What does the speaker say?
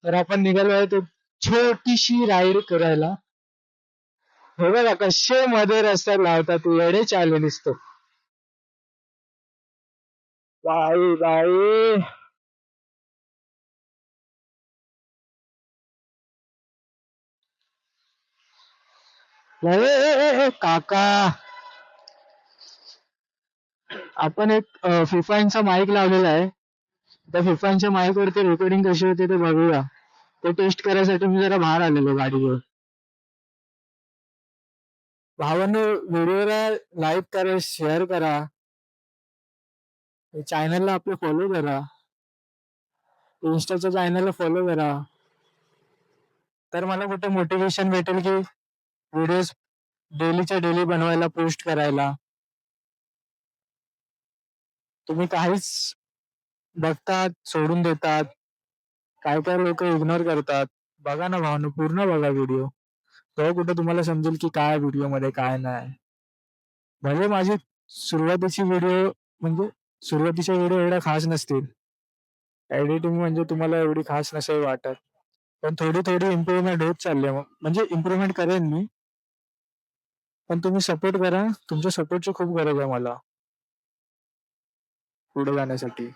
तर आपण निघालो आहे तो छोटीशी राईड करायला. हे बघा कसे मध्ये रस्त्यात लावतात, वेडे चालू दिसतो. बाई बाई, काका, आपण एक फिफाईनचा माईक लावलेला आहे. त्या फिफाईनच्या माईक वरती रेकॉर्डिंग कशी होते ते बघूया. ते टेस्ट करायसाठी मी जरा बाहेर आलेलो गाडीवर. भावांनो, व्हिडिओला लाईक करा, शेअर करा, चॅनलला आपलं फॉलो करा, इन्स्टाच्या चॅनलला फॉलो करा. तर मला कुठे मोटिवेशन भेटेल की व्हिडिओज डेलीच्या डेली बनवायला, पोस्ट करायला. तुम्ही काहीच बघतात, सोडून देतात, काय काय लोक इग्नोर करतात. बघा ना भावना, पूर्ण बघा व्हिडिओ, तेव्हा कुठे तुम्हाला समजेल की काय व्हिडिओ मध्ये काय नाही. भले माझी सुरुवातीची व्हिडिओ म्हणजे सुरुवातीच्या व्हिडिओ एवढ्या खास नसतील, एडिटिंग म्हणजे तुम्हाला एवढी खास नसेल वाटत, पण थोडी थोडी इम्प्रूव्हमेंट होत चालली आहे. म्हणजे इम्प्रूव्हमेंट करेन मी, पण तुम्ही सपोर्ट करा. तुमच्या सपोर्टची खूप गरज आहे मला पुढे जाण्यासाठी.